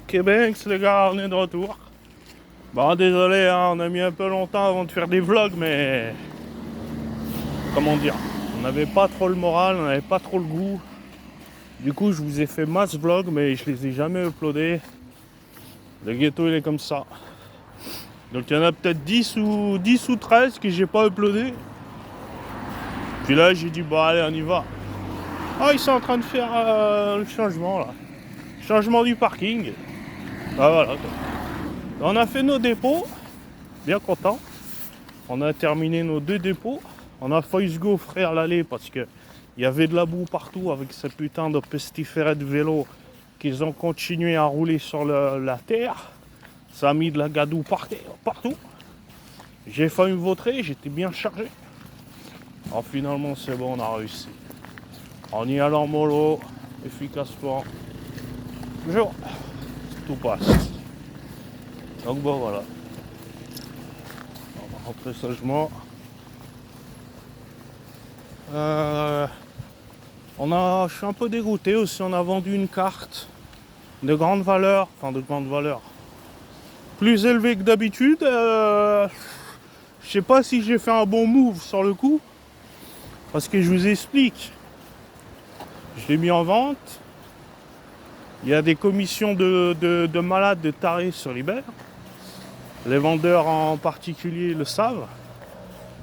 Québec, les gars, on est de retour. Bon, désolé, hein, on a mis un peu longtemps avant de faire des vlogs, mais comment dire, on n'avait pas trop le moral, on n'avait pas trop le goût. Du coup, je vous ai fait masse vlogs, mais je les ai jamais uploadés. Le ghetto, il est comme ça. Donc, il y en a peut-être 10 ou 13 que j'ai pas uploadé. Puis là, j'ai dit, bon, allez, on y va. Ah, ils sont en train de faire le changement, là. Changement du parking. Ah, voilà, quoi. On a fait nos dépôts, bien content. On a terminé nos 2 dépôts. On a failli se gaufrer à l'aller parce que il y avait de la boue partout avec ces putains de pestiférés de vélo qu'ils ont continué à rouler sur la terre. Ça a mis de la gadoue partout. J'ai failli me vautrer, j'étais bien chargé. Alors finalement c'est bon, on a réussi. En y allant mollo, efficacement. Bonjour, tout passe. Donc bon voilà. On va rentrer sagement. Je suis un peu dégoûté aussi, on a vendu une carte de grande valeur, plus élevée que d'habitude. Je sais pas si j'ai fait un bon move sur le coup, parce que je vous explique. Je l'ai mis en vente. Il y a des commissions de malades, de tarés sur eBay. Les vendeurs en particulier le savent.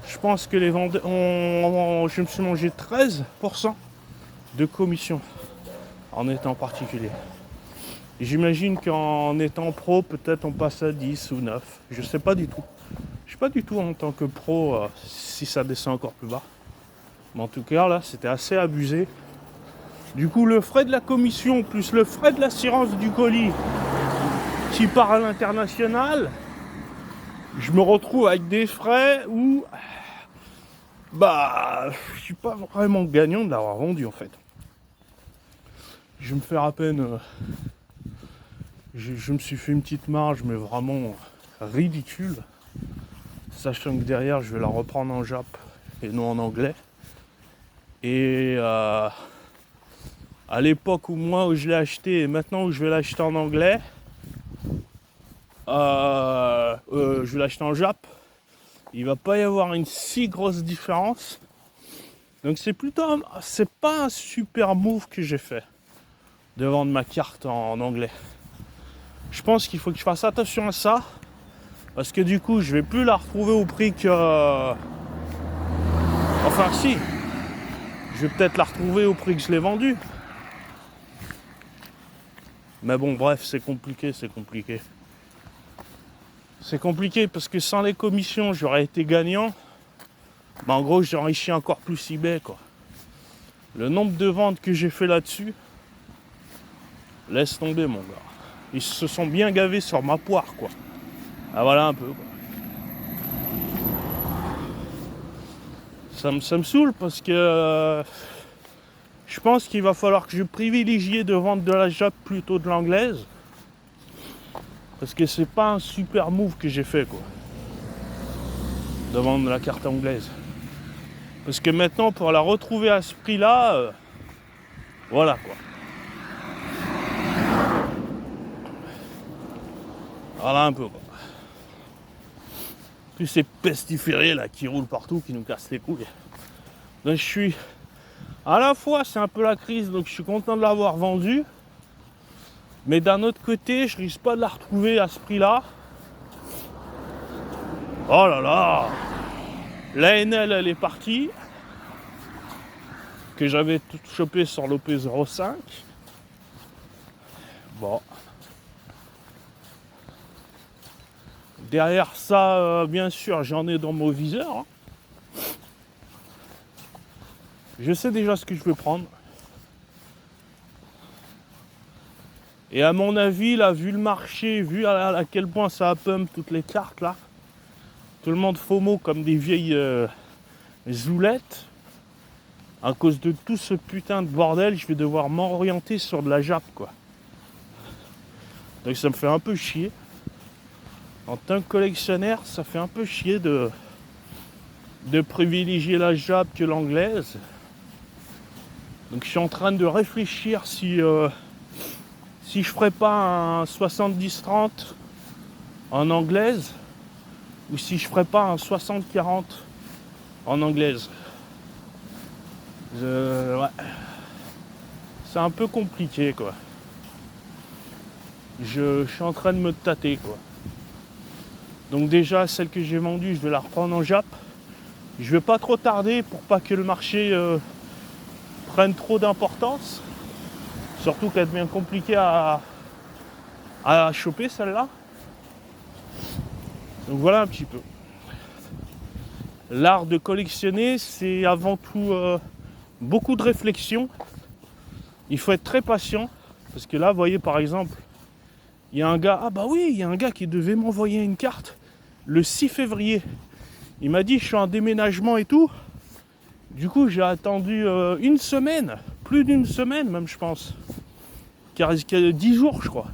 Je pense que les vendeurs, je me suis mangé 13% de commission en étant particulier. Et j'imagine qu'en étant pro, peut-être on passe à 10 ou 9. Je sais pas du tout. Je sais pas du tout en tant que pro si ça descend encore plus bas. Mais en tout cas, là, c'était assez abusé. Du coup, le frais de la commission plus le frais de l'assurance du colis qui part à l'international, je me retrouve avec des frais où je suis pas vraiment gagnant de l'avoir vendu en fait. Je me fais à peine... je me suis fait une petite marge, mais vraiment ridicule. Sachant que derrière, je vais la reprendre en jap et non en anglais. Et à l'époque où je l'ai acheté et maintenant où je vais l'acheter en anglais, je vais l'acheter en jap, il va pas y avoir une si grosse différence. Donc c'est pas un super move que j'ai fait de vendre ma carte en anglais. Je pense qu'il faut que je fasse attention à ça, parce que du coup je vais plus la retrouver au prix que... Enfin si, je vais peut-être la retrouver au prix que je l'ai vendue. Mais bon, bref, c'est compliqué. C'est compliqué parce que sans les commissions, j'aurais été gagnant. Mais en gros, j'ai enrichi encore plus eBay, quoi. Le nombre de ventes que j'ai fait là-dessus, laisse tomber, mon gars. Ils se sont bien gavés sur ma poire, quoi. Ah, voilà un peu, quoi. Ça me saoule parce que je pense qu'il va falloir que je privilégie de vendre de la jap plutôt de l'anglaise. Parce que c'est pas un super move que j'ai fait, quoi. De vendre la carte anglaise. Parce que maintenant, pour la retrouver à ce prix-là, voilà, quoi. Voilà un peu, quoi. Plus ces pestiférés là qui roulent partout, qui nous cassent les couilles. Donc je suis... À la fois, c'est un peu la crise, donc je suis content de l'avoir vendue. Mais d'un autre côté, je risque pas de la retrouver à ce prix-là. Oh là là! La NL, elle est partie. Que j'avais tout chopé sur l'OP05. Bon. Derrière ça, bien sûr, j'en ai dans mon viseur. Hein. Je sais déjà ce que je veux prendre. Et à mon avis, là, vu le marché, vu à quel point ça a pump toutes les cartes, là, tout le monde FOMO comme des vieilles zoulettes. À cause de tout ce putain de bordel, je vais devoir m'orienter sur de la jap, quoi. Donc ça me fait un peu chier. En tant que collectionneur, ça fait un peu chier de privilégier la jap que l'anglaise. Donc je suis en train de réfléchir si si je ferais pas un 70-30 en anglaise, ou si je ferais pas un 60-40 en anglaise. Ouais. C'est un peu compliqué, quoi. Je suis en train de me tâter, quoi. Donc déjà, celle que j'ai vendue, je vais la reprendre en Jap. Je vais pas trop tarder pour pas que le marché prenne trop d'importance. Surtout qu'elle devient compliquée à choper, celle-là. Donc voilà un petit peu. L'art de collectionner, c'est avant tout beaucoup de réflexion. Il faut être très patient. Parce que là, vous voyez, par exemple, il y a un gars... Ah bah oui, il y a un gars qui devait m'envoyer une carte le 6 février. Il m'a dit, je suis en déménagement et tout. Du coup, j'ai attendu une semaine. Plus d'une semaine, même, je pense. Car 10 jours, je crois.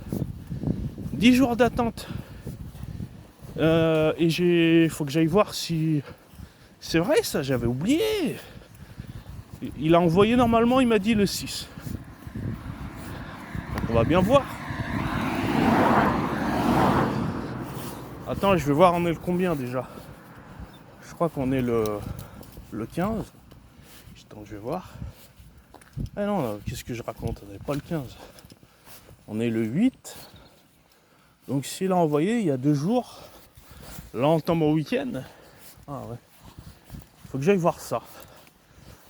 10 jours d'attente. Et il faut que j'aille voir si... C'est vrai ça, j'avais oublié. Il a envoyé normalement, il m'a dit le 6. Donc on va bien voir. Attends, je vais voir on est le combien déjà. Je crois qu'on est le 15. Attends, je vais voir. Ah non, qu'est-ce que je raconte? On n'est pas le 15. On est le 8. Donc s'il a envoyé il y a 2 jours, là on tombe au week-end. Ah ouais. Faut que j'aille voir ça.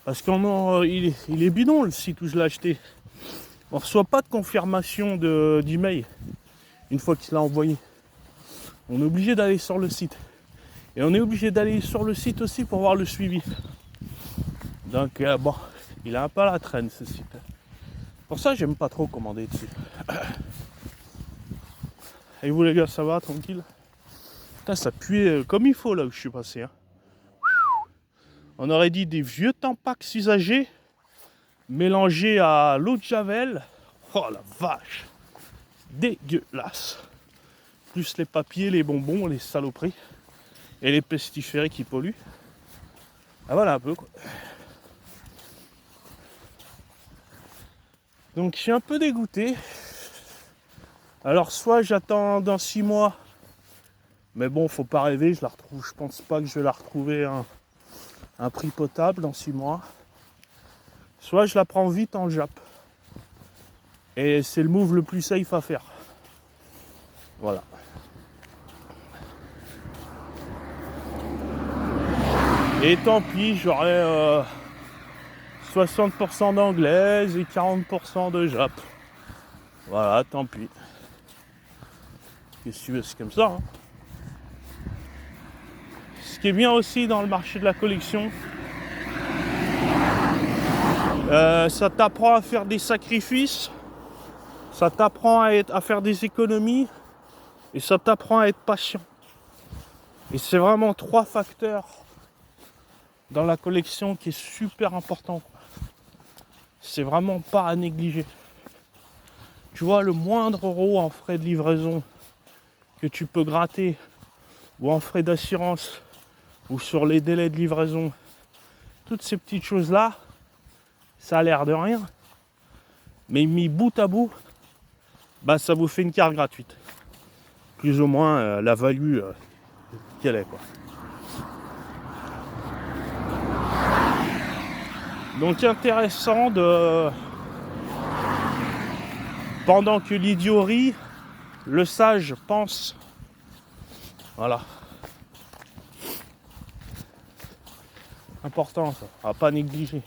Parce qu'il est bidon le site où je l'ai acheté. On ne reçoit pas de confirmation d'email une fois qu'il l'a envoyé. On est obligé d'aller sur le site. Et on est obligé d'aller sur le site aussi pour voir le suivi. Donc bon, il a un peu à la traîne ce site. Pour ça, j'aime pas trop commander dessus. Et vous les gars, ça va, tranquille? Putain, ça puait comme il faut là où je suis passé. Hein. On aurait dit des vieux Tampax usagés mélangés à l'eau de Javel. Oh la vache! Dégueulasse! Plus les papiers, les bonbons, les saloperies et les pestiférés qui polluent. Ah voilà un peu quoi. Donc je suis un peu dégoûté. Alors soit j'attends dans 6 mois, mais bon faut pas rêver, je la retrouve. Je pense pas que je vais la retrouver à un prix potable dans 6 mois. Soit je la prends vite en Jap. Et c'est le move le plus safe à faire. Voilà. Et tant pis, j'aurai 60% d'anglaise et 40% de Jap. Voilà, tant pis. Qu'est-ce que tu veux, c'est comme ça. Hein. Ce qui est bien aussi dans le marché de la collection, ça t'apprend à faire des sacrifices, ça t'apprend à faire des économies et ça t'apprend à être patient. Et c'est vraiment 3 facteurs dans la collection qui est super important. C'est vraiment pas à négliger. Tu vois, le moindre euro en frais de livraison que tu peux gratter, ou en frais d'assurance, ou sur les délais de livraison, toutes ces petites choses-là, ça a l'air de rien. Mais mis bout à bout, bah ça vous fait une carte gratuite. Plus ou moins la value qu'elle est, quoi. Donc intéressant de... Pendant que l'idiot rit, le sage pense. Voilà. Important ça, à pas négliger.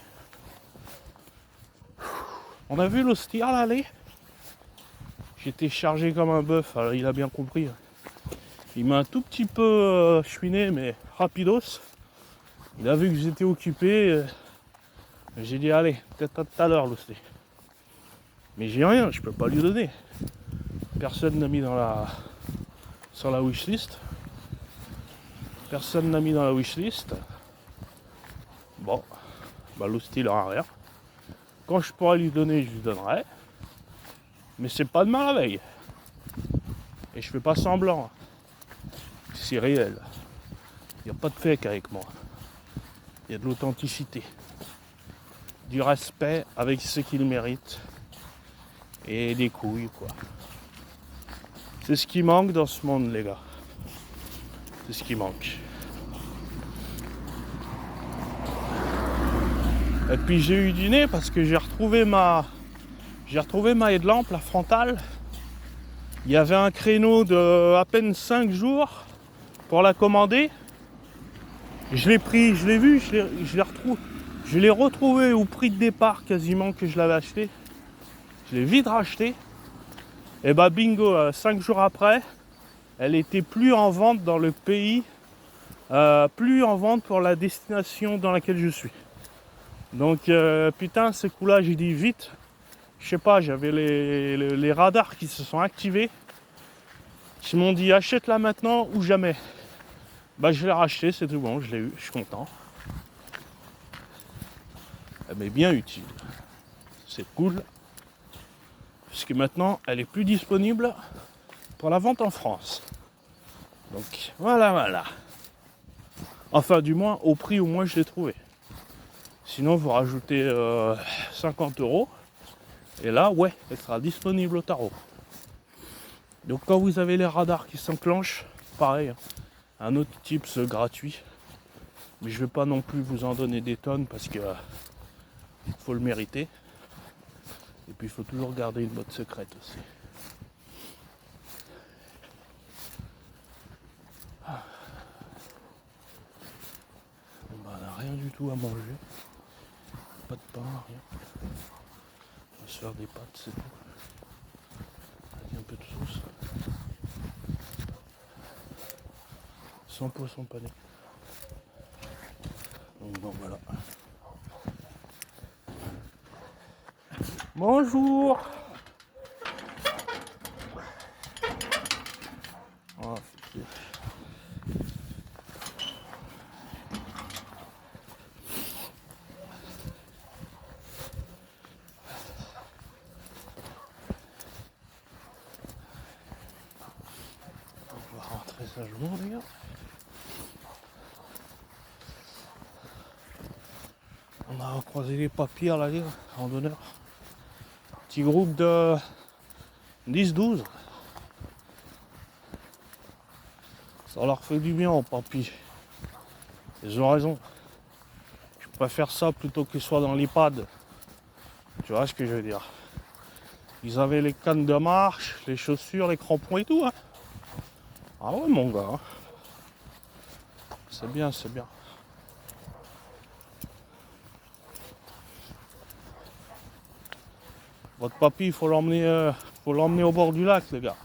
On a vu l'hostia là aller. J'étais chargé comme un bœuf, alors il a bien compris. Il m'a un tout petit peu chouiné, mais rapidos. Il a vu que j'étais occupé. J'ai dit allez, peut-être à tout à l'heure l'hostie. Mais j'ai rien, je peux pas lui donner. Personne n'a mis sur la wishlist. Personne n'a mis dans la wishlist. Bon, bah l'hostie il aura rien. Quand je pourrai lui donner, je lui donnerai. Mais c'est pas demain la veille. Et je fais pas semblant. C'est réel. Il n'y a pas de fake avec moi. Il y a de l'authenticité. Du respect avec ce qu'il mérite. et des couilles, quoi. C'est ce qui manque dans ce monde, les gars. C'est ce qui manque. Et puis j'ai eu du nez parce que j'ai retrouvé ma headlamp, la frontale. Il y avait un créneau de à peine 5 jours pour la commander. Je l'ai pris, je l'ai vu, je l'ai retrouvé au prix de départ quasiment que je l'avais acheté. Je l'ai vite racheté. Et bah bingo, 5 jours après, elle était plus en vente dans le pays, plus en vente pour la destination dans laquelle je suis. Donc putain, ce coup-là, j'ai dit vite. Je sais pas, j'avais les radars qui se sont activés. Ils m'ont dit achète-la maintenant ou jamais. Bah je l'ai racheté, c'est tout bon, je l'ai eu, je suis content. Elle m'est bien utile. C'est cool. Puisque maintenant, elle est plus disponible pour la vente en France. Donc voilà. Enfin du moins au prix où moi je l'ai trouvé. Sinon vous rajoutez 50 €. Et là ouais, elle sera disponible au tarot. Donc quand vous avez les radars qui s'enclenchent, pareil, un autre tips gratuit. Mais je vais pas non plus vous en donner des tonnes parce que faut le mériter. Et puis il faut toujours garder une botte secrète aussi. Bon, bah, on n'a rien du tout à manger. Pas de pain, rien. On va se faire des pâtes, c'est tout. Avec un peu de sauce. Sans poisson pané. Donc bon voilà. Bonjour. Oh, on va rentrer sagement, les gars. On a croisé les papiers là, les gars, en donneur. Petit groupe de 10-12. Ça leur fait du bien aux papis. Ils ont raison. Je préfère ça plutôt qu'ils soient dans l'IPAD. Tu vois ce que je veux dire? Ils avaient les cannes de marche, les chaussures, les crampons et tout. Hein. Ah ouais mon gars. Hein. C'est bien, c'est bien. Votre papy, il faut l'emmener au bord du lac, les gars.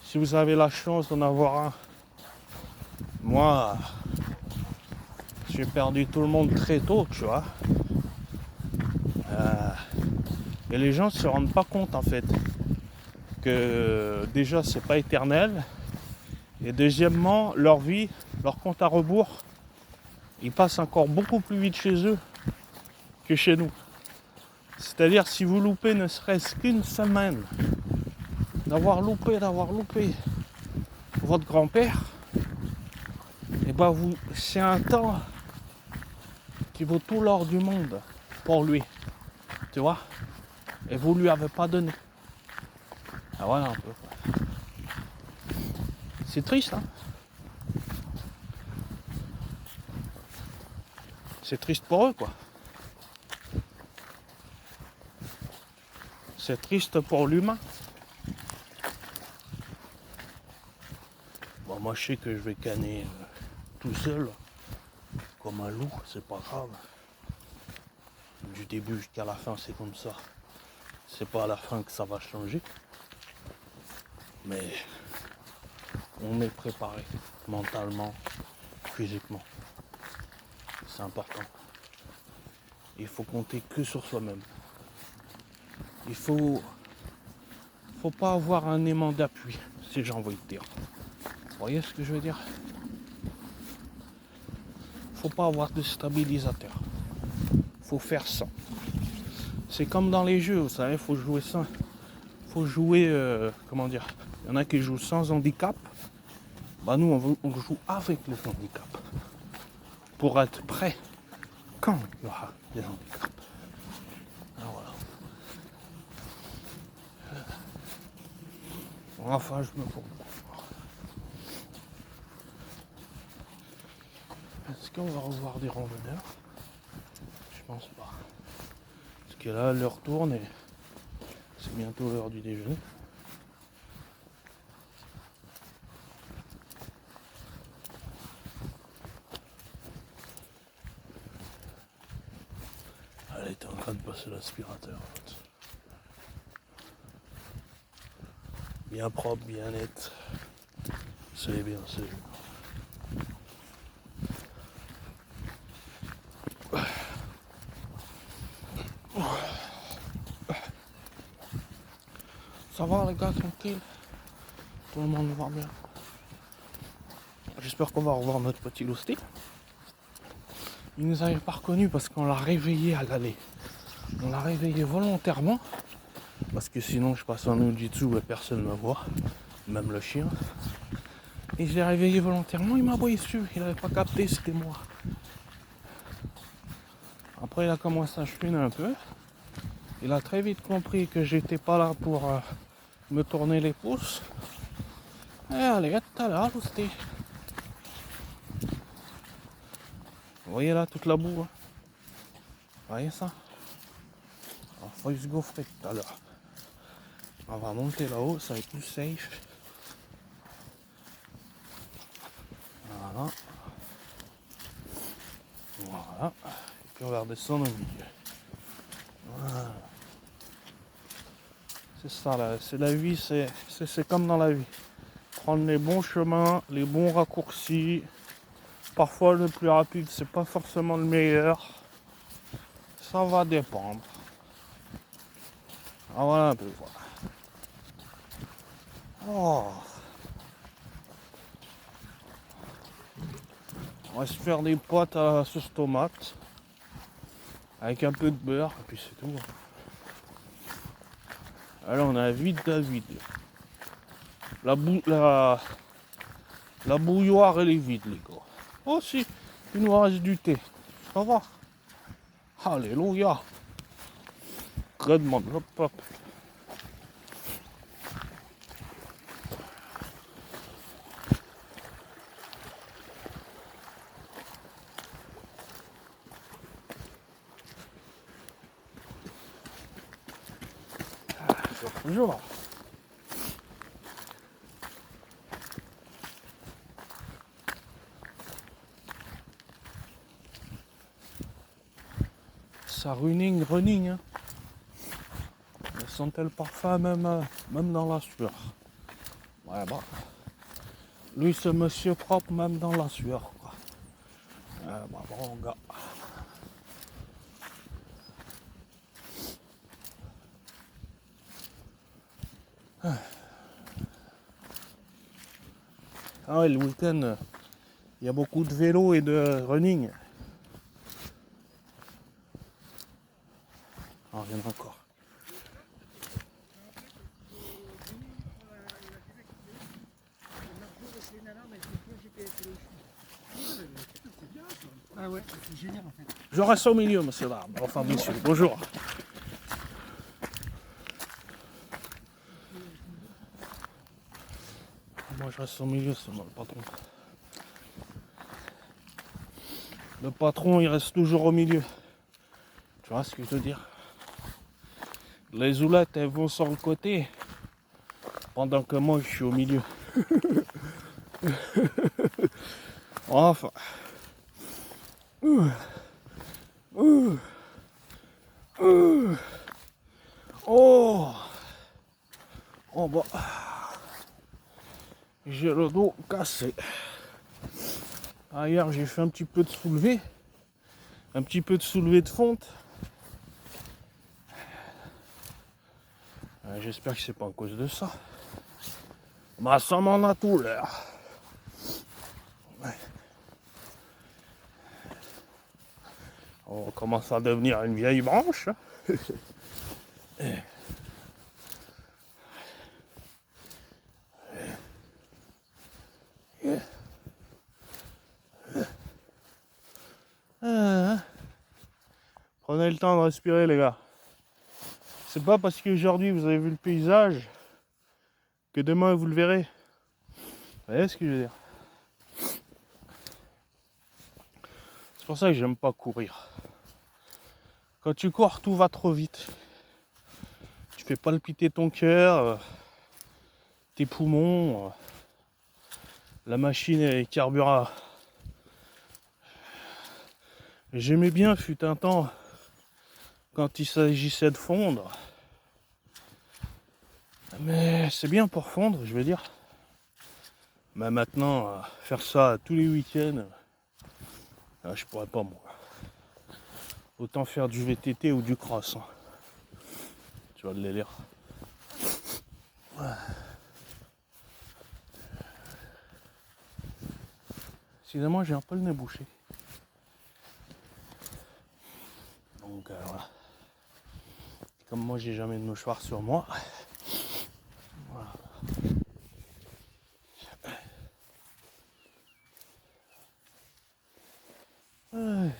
Si vous avez la chance d'en avoir un. Moi, j'ai perdu tout le monde très tôt, tu vois. Et les gens ne se rendent pas compte, en fait, que déjà, c'est pas éternel. Et deuxièmement, leur vie, leur compte à rebours, il passe encore beaucoup plus vite chez eux que chez nous. C'est-à-dire, si vous loupez ne serait-ce qu'une semaine d'avoir loupé votre grand-père, et ben c'est un temps qui vaut tout l'or du monde pour lui, tu vois, et vous lui avez pas donné. Ah voilà un peu. C'est triste, hein. C'est triste pour eux, quoi. C'est triste pour l'humain. Bon, moi je sais que je vais canner tout seul, comme un loup, c'est pas grave. Du début jusqu'à la fin, c'est comme ça. C'est pas à la fin que ça va changer. Mais on est préparé mentalement, physiquement. C'est important. Il faut compter que sur soi-même. Il faut pas avoir un aimant d'appui, si j'ai envie de dire. Vous voyez ce que je veux dire? Faut pas avoir de stabilisateur. Faut faire sans. C'est comme dans les jeux, vous savez, faut jouer sans. Faut jouer, comment dire, il y en a qui jouent sans handicap. Bah nous, on joue avec le handicap. Pour être prêt quand il y aura des handicaps. Alors voilà. Enfin, je me courbe. Est-ce qu'on va revoir des randonneurs? Je pense pas. Parce que là, l'heure tourne et c'est bientôt l'heure du déjeuner. Elle était en train de passer l'aspirateur. Bien propre, bien net. C'est bien, c'est bien. Ça va les gars, tranquille. Tout le monde va bien. J'espère qu'on va revoir notre petit Lousty. Il nous avait pas reconnu parce qu'on l'a réveillé à l'aller. On l'a réveillé volontairement. Parce que sinon je passe en Ujitsu et personne ne me voit. Même le chien. Et je l'ai réveillé volontairement, il m'a aboyé dessus. Il n'avait pas capté, c'était moi. Après il a commencé à chouiner un peu. Il a très vite compris que j'étais pas là pour me tourner les pouces. Et allez, tout à l'heure, Lousty. Vous voyez là toute la boue, hein. Vous voyez ça? Il faut se gaufrer tout à l'heure. On va monter là-haut, ça va être plus safe. Voilà. Voilà. Et puis on va redescendre au milieu. Voilà. C'est ça là, c'est la vie, c'est comme dans la vie. Prendre les bons chemins, les bons raccourcis. Parfois le plus rapide, c'est pas forcément le meilleur. Ça va dépendre. Ah voilà un peu voilà. Oh. On va se faire des pâtes à la sauce tomate. Avec un peu de beurre, et puis c'est tout. Alors on a vide à vide. La bouilloire elle est vide les gars. Oh si, il nous reste du thé. Ça va. Alléluia. Redemande, hop hop. Bonjour. Ça running, hein. Elle sentait le parfum même dans la sueur. Ouais bah. Lui ce monsieur propre même dans la sueur quoi. Bah bon gars. Ah ouais, le week-end, il y a beaucoup de vélo et de running. Ah, il y en a encore. Ah ouais, c'est génial en fait. Je reste au milieu, monsieur l'arbre. Enfin, monsieur, bonjour. Moi, je reste au milieu, c'est moi le patron. Le patron, il reste toujours au milieu. Tu vois ce que je veux dire? Les zoulettes, elles vont sur le côté, pendant que moi, je suis au milieu. Enfin. Oh. Oh bah. J'ai le dos cassé. Ah, hier, j'ai fait un petit peu de soulevé. Un petit peu de soulevé de fonte. J'espère que c'est pas à cause de ça. Bah ça m'en a tout l'air. Ouais. On commence à devenir une vieille branche. Prenez le temps de respirer les gars. C'est pas parce qu'aujourd'hui vous avez vu le paysage que demain vous le verrez. Vous voyez ce que je veux dire? C'est pour ça que j'aime pas courir. Quand tu cours, tout va trop vite. Tu fais palpiter ton cœur, tes poumons, la machine elle carbura. J'aimais bien, fut un temps, quand il s'agissait de fondre. Mais c'est bien pour fondre, je veux dire. Mais maintenant, faire ça tous les week-ends, je pourrais pas moi. Autant faire du VTT ou du cross. Hein. Tu vois le délire. Ouais. Excusez-moi, j'ai un peu le nez bouché. Donc voilà. Comme moi j'ai jamais de mouchoir sur moi. Voilà. Ouais.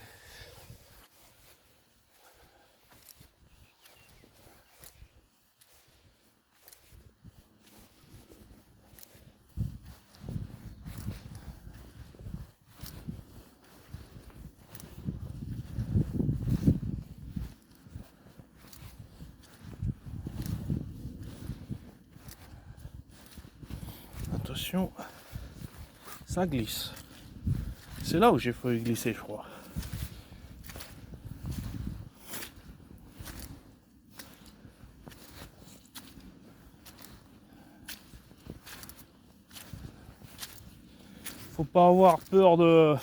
Attention, ça glisse. C'est là où j'ai failli glisser, je crois. Faut pas avoir peur de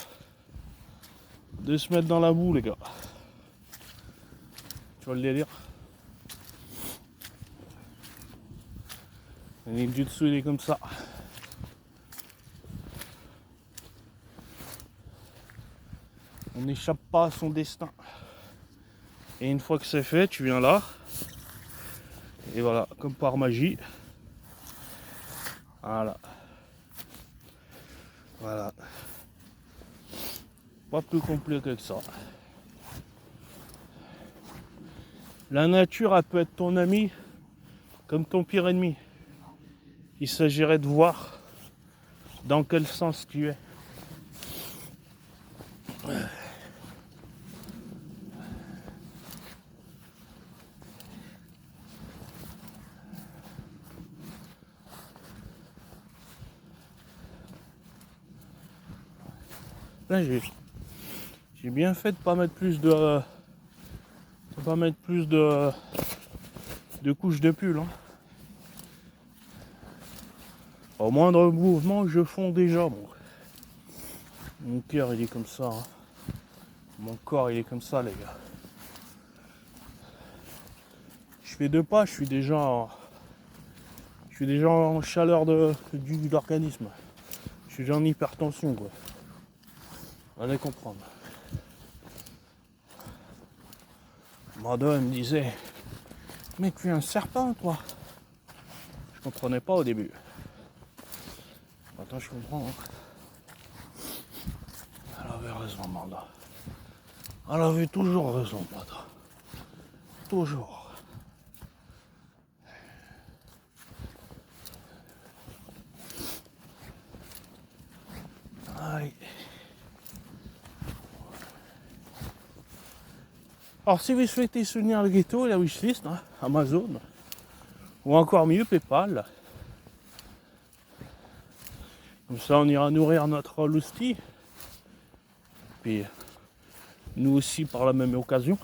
se mettre dans la boue, les gars. Tu vois le délire? Le jutsu il est comme ça. On n'échappe pas à son destin. Et une fois que c'est fait, tu viens là. Et voilà, comme par magie. Voilà. Voilà. Pas plus compliqué que ça. La nature, elle peut être ton ami comme ton pire ennemi. Il s'agirait de voir dans quel sens tu es. Là, j'ai bien fait de pas mettre plus de couches de pull. Hein. Au moindre mouvement, je fonds déjà. Mon cœur, il est comme ça. Hein. Mon corps, il est comme ça, les gars. Je fais 2 pas, je suis déjà en chaleur de l'organisme. Je suis déjà en hypertension, quoi. Allez comprendre. Mado, elle me disait, mais tu es un serpent, toi. Je comprenais pas au début. Maintenant, je comprends. Hein. Elle avait raison, Manda. Elle avait toujours raison, Manda. Toujours. Aïe. Alors, si vous souhaitez soutenir le ghetto, la wishlist, hein, Amazon, ou encore mieux, PayPal. Comme ça, on ira nourrir notre lousti. Puis, nous aussi, par la même occasion.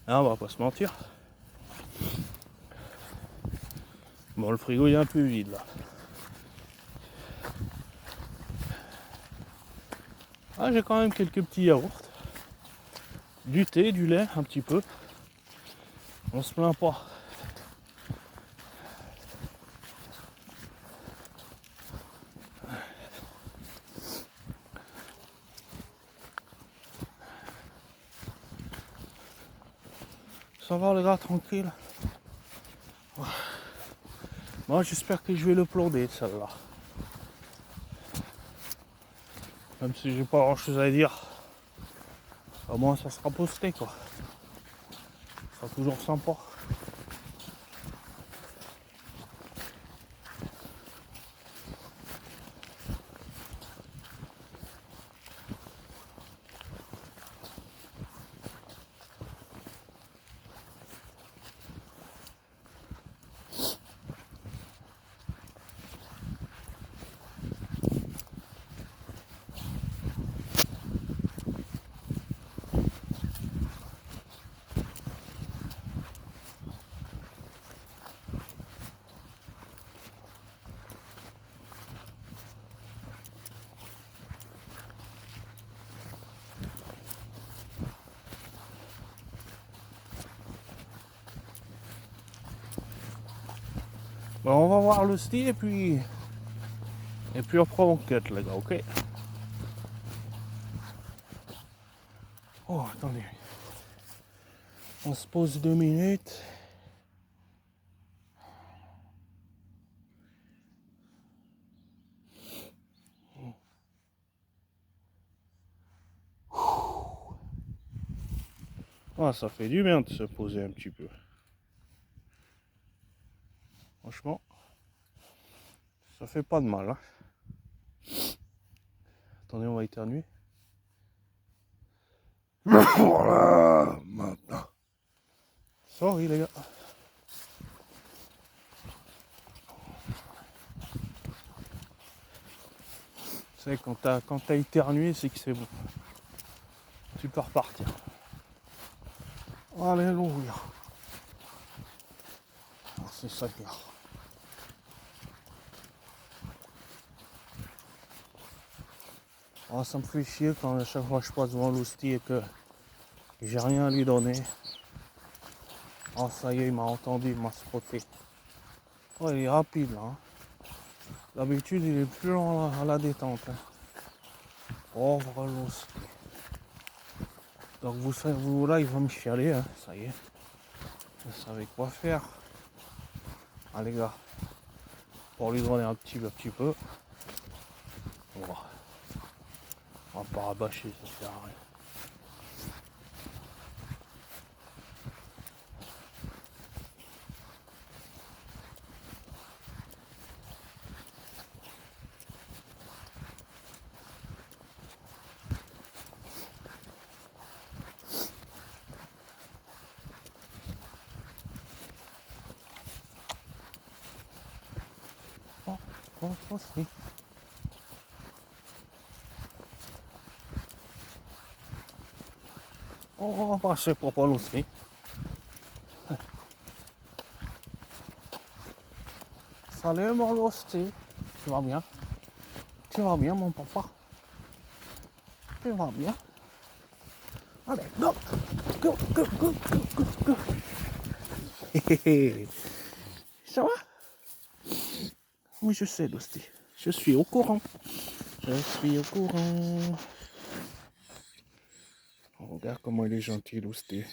Hein, on va pas se mentir. Bon, le frigo il est un peu vide là. Ah, j'ai quand même quelques petits yaourts. Du thé, du lait, un petit peu. On se plaint pas. Ça va les gars, tranquille. Moi j'espère que je vais le plomber celle-là. Même si j'ai pas grand chose à dire. Au moins ça sera posté quoi. Ça sera toujours sympa. Bon, on va voir le style et puis on prend enquête les gars, ok? Oh, attendez. On se pose 2 minutes. Ah, ça fait du bien de se poser un petit peu. Franchement, ça fait pas de mal. Hein. Attendez, on va éternuer. Voilà, maintenant. Sorry les gars. C'est quand t'as éternué, c'est que c'est bon. Tu peux repartir. Alléluia. C'est ça là. Oh, ça me fait chier quand à chaque fois je passe devant l'hostie et que j'ai rien à lui donner. Oh ça y est, il m'a entendu, il m'a spoté. Oh il est rapide là. Hein. D'habitude il est plus lent à la détente. Hein. Oh l'hostie. Donc vous là il va me chialer, hein. Ça y est. Vous savez quoi faire. Ah les gars. Pour lui donner un petit peu. On va pas rabâcher, ça sert à rien. Oh, si. Oh, on va passer pour pas l'osser. Salut mon l'ostie. Tu vas bien? Tu vas bien mon papa? Tu vas bien? Allez, go! Go, go, go, go, go, go! Ça va? Oui, je sais l'ostie. Je suis au courant. Je suis au courant. Oh, regarde comment il est gentil l'ostie.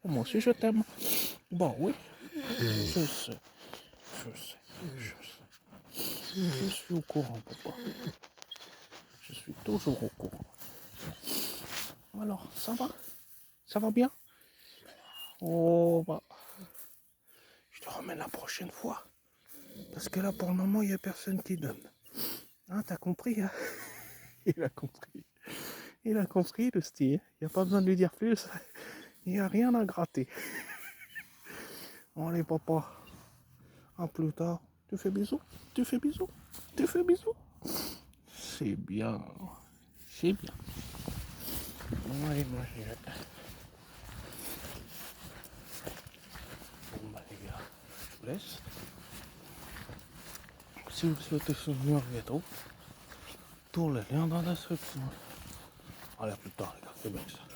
Oh, moi aussi je t'aime. Bon oui. Je sais. Je suis au courant, papa. Je suis toujours au courant. Alors, ça va? Ça va bien? Oh, bah. Je te ramène la prochaine fois. Parce que là, pour le moment, il n'y a personne qui donne. Hein, t'as compris, hein? Il a compris. Il a compris, le style. Il n'y a pas besoin de lui dire plus. Il n'y a rien à gratter. Allez, papa. À plus tard. Tu fais bisous? Tu fais bisous? Tu fais bisous? C'est bien. C'est bien. Allez, moi, j'y vais. Bon, bah, les gars, je vous laisse. Si vous souhaitez soutenir Ghetto, tous les liens dans la description. Allez, à plus tard, les gars. C'est bien ça.